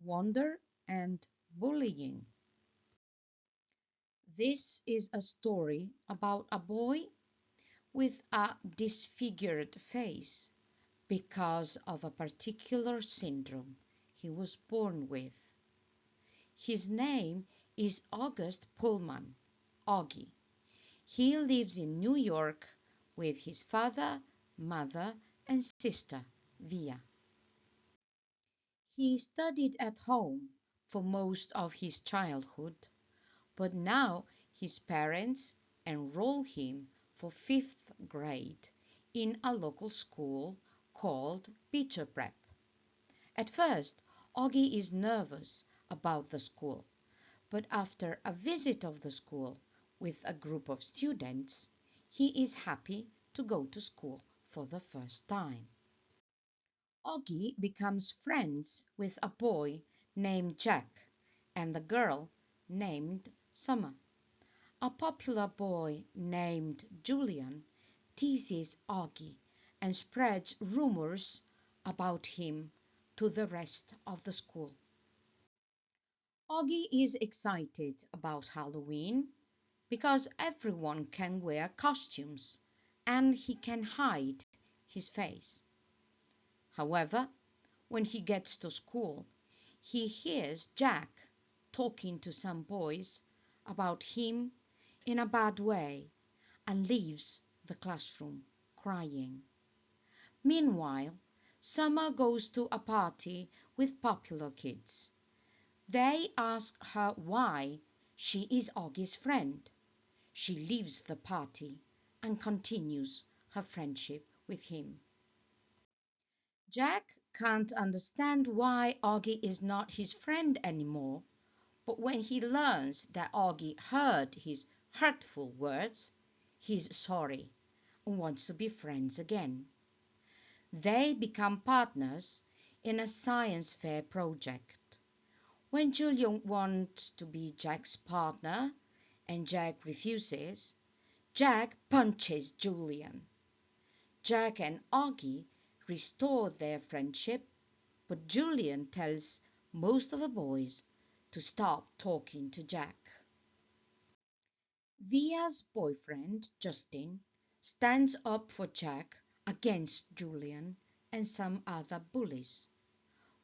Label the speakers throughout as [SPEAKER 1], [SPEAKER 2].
[SPEAKER 1] Wonder and bullying. This is a story about a boy with a disfigured face because of a particular syndrome he was born with. His name is August Pullman, Augie. He lives in New York with his father, mother, and sister, Via. He studied at home for most of his childhood, but now his parents enroll him for fifth grade in a local school called Beecher Prep. At first, Augie is nervous about the school, but after a visit of the school with a group of students, he is happy to go to school for the first time. Augie becomes friends with a boy named Jack and a girl named Summer. A popular boy named Julian teases Augie and spreads rumors about him to the rest of the school. Augie is excited about Halloween because everyone can wear costumes and he can hide his face. However, when he gets to school, he hears Jack talking to some boys about him in a bad way and leaves the classroom crying. Meanwhile, Summer goes to a party with popular kids. They ask her why she is Augie's friend. She leaves the party and continues her friendship with him. Jack can't understand why Augie is not his friend anymore, but when he learns that Augie heard his hurtful words, he's sorry and wants to be friends again. They become partners in a science fair project. When Julian wants to be Jack's partner and Jack refuses, Jack punches Julian. Jack and Augie restore their friendship, but Julian tells most of the boys to stop talking to Jack. Via's boyfriend, Justin, stands up for Jack against Julian and some other bullies.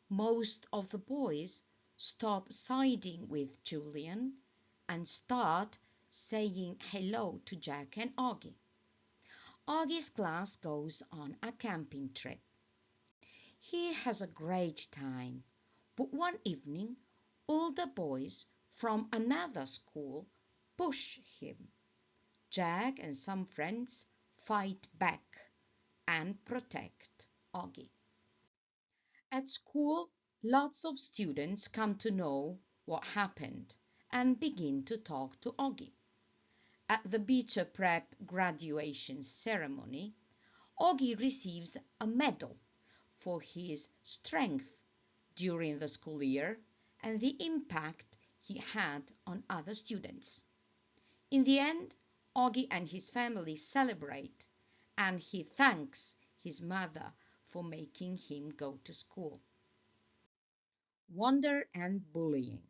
[SPEAKER 1] Most of the boys stop siding with Julian and start saying hello to Jack and Augie. Augie's class goes on a camping trip. He has a great time, but one evening all the boys from another school push him. Jack and some friends fight back and protect Augie. At school, lots of students come to know what happened and begin to talk to Augie. At the Beecher Prep graduation ceremony, Augie receives a medal for his strength during the school year and the impact he had on other students. In the end, Augie and his family celebrate, and he thanks his mother for making him go to school. Wonder and bullying.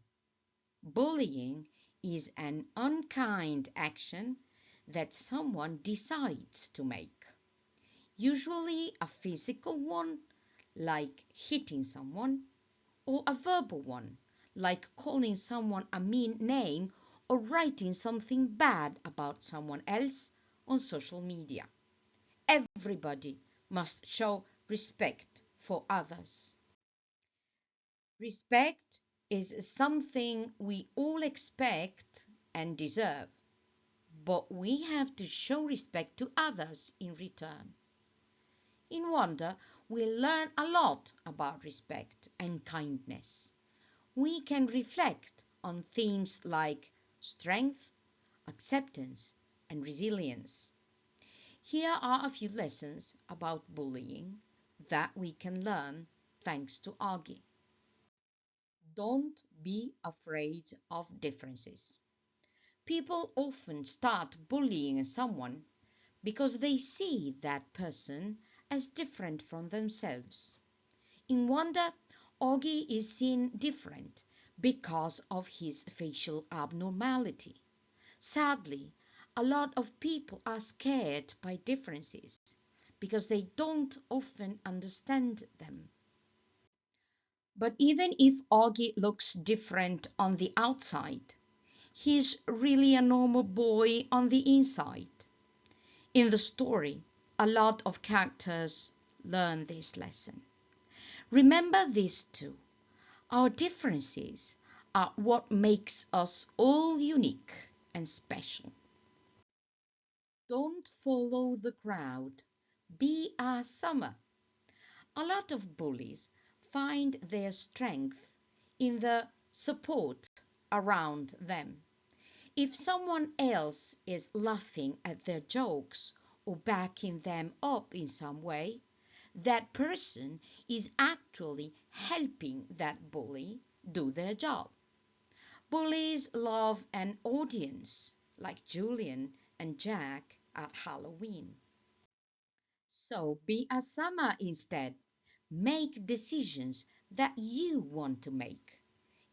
[SPEAKER 1] Bullying is an unkind action that someone decides to make, usually a physical one, like hitting someone, or a verbal one, like calling someone a mean name or writing something bad about someone else on social media. Everybody must show respect for others. Respect is something we all expect and deserve, but we have to show respect to others in return. In Wonder, we learn a lot about respect and kindness. We can reflect on themes like strength, acceptance, and resilience. Here are a few lessons about bullying that we can learn thanks to Augie. Don't be afraid of differences. People often start bullying someone because they see that person as different from themselves. In Wonder, Augie is seen different because of his facial abnormality. Sadly, a lot of people are scared by differences because they don't often understand them. But even if Augie looks different on the outside, he's really a normal boy on the inside. In the story, a lot of characters learn this lesson. Remember this too. Our differences are what makes us all unique and special. Don't follow the crowd. Be a Summer. A lot of bullies find their strength in the support around them. If someone else is laughing at their jokes or backing them up in some way, that person is actually helping that bully do their job. Bullies love an audience, like Julian and Jack at Halloween. So be a Summer instead. Make decisions that you want to make.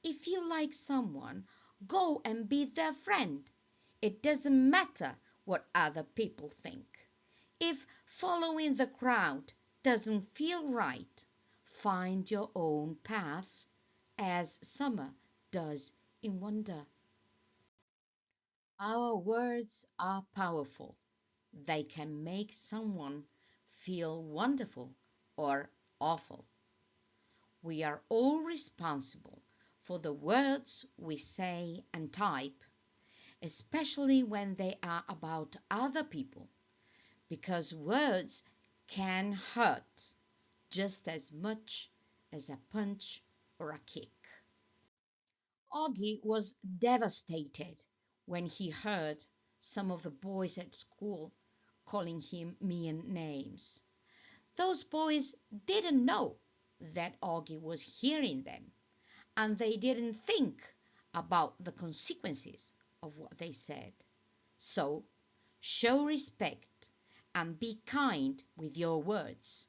[SPEAKER 1] If you like someone, go and be their friend. It doesn't matter what other people think. If following the crowd doesn't feel right, find your own path, as Summer does in Wonder. Our words are powerful. They can make someone feel wonderful or awful. We are all responsible for the words we say and type, especially when they are about other people, because words can hurt just as much as a punch or a kick. Augie was devastated when he heard some of the boys at school calling him mean names. Those boys didn't know that Augie was hearing them, and they didn't think about the consequences of what they said. So, show respect and be kind with your words,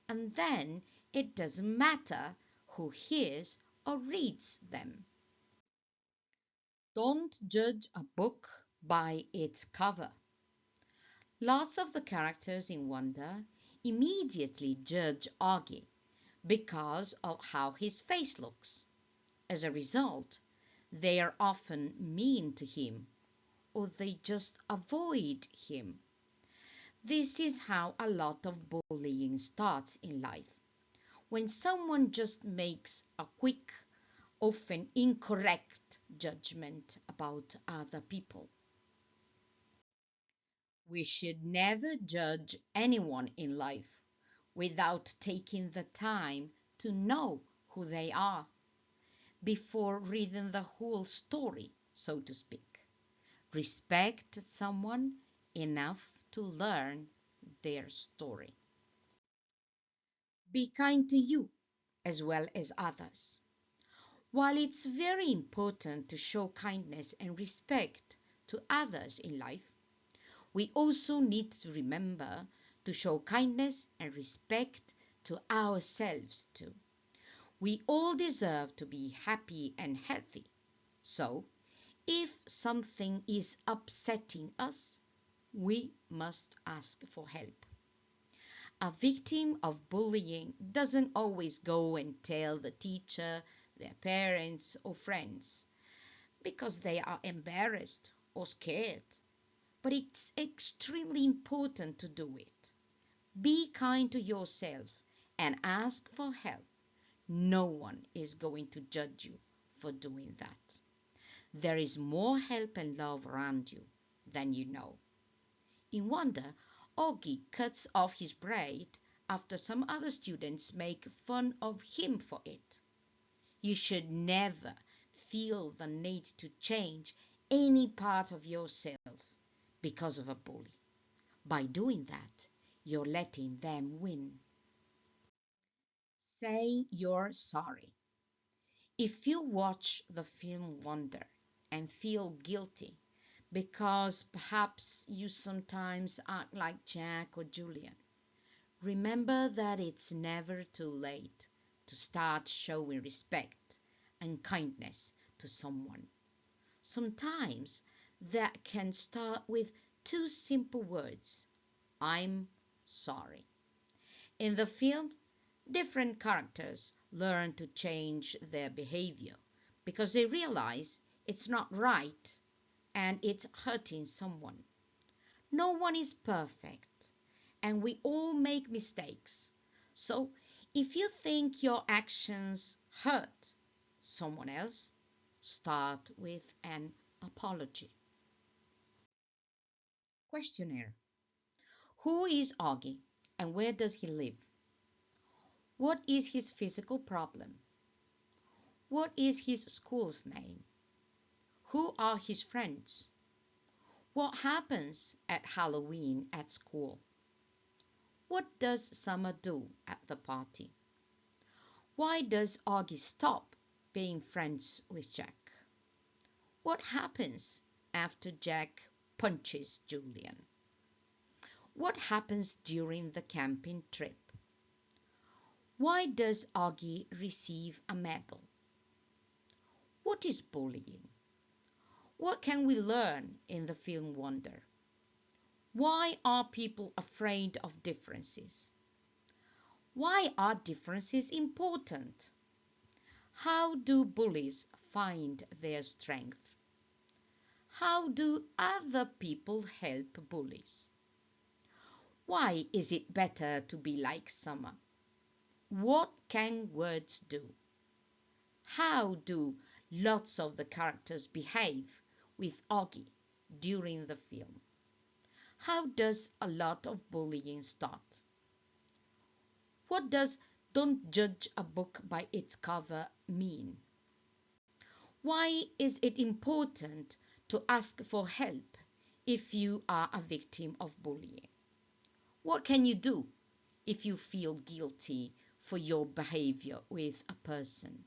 [SPEAKER 1] and then it doesn't matter who hears or reads them. Don't judge a book by its cover. Lots of the characters in Wonder immediately judge Augie because of how his face looks. As a result, they are often mean to him or they just avoid him. This is how a lot of bullying starts in life. When someone just makes a quick, often incorrect judgment about other people. We should never judge anyone in life without taking the time to know who they are before reading the whole story, so to speak. Respect someone enough to learn their story. Be kind to you as well as others. While it's very important to show kindness and respect to others in life, we also need to remember to show kindness and respect to ourselves too. We all deserve to be happy and healthy. So, if something is upsetting us, we must ask for help. A victim of bullying doesn't always go and tell the teacher, their parents, or friends because they are embarrassed or scared. But it's extremely important to do it. Be kind to yourself and ask for help. No one is going to judge you for doing that. There is more help and love around you than you know. In Wonder, Augie cuts off his braid after some other students make fun of him for it. You should never feel the need to change any part of yourself because of a bully. By doing that, you're letting them win. Say you're sorry. If you watch the film Wonder and feel guilty because perhaps you sometimes act like Jack or Julian, remember that it's never too late to start showing respect and kindness to someone. Sometimes that can start with two simple words: I'm sorry. In the film, different characters learn to change their behavior because they realize it's not right and it's hurting someone. No one is perfect and we all make mistakes. So if you think your actions hurt someone else, start with an apology. Questionnaire. Who is Augie and where does he live? What is his physical problem? What is his school's name? Who are his friends? What happens at Halloween at school? What does Summer do at the party? Why does Augie stop being friends with Jack? What happens after Jack punches Julian? What happens during the camping trip? Why does Augie receive a medal? What is bullying? What can we learn in the film Wonder? Why are people afraid of differences? Why are differences important? How do bullies find their strength? How do other people help bullies? Why is it better to be like Summer? What can words do? How do lots of the characters behave with Augie during the film? How does a lot of bullying start? What does "don't judge a book by its cover" mean? Why is it important to ask for help if you are a victim of bullying? What can you do if you feel guilty for your behavior with a person?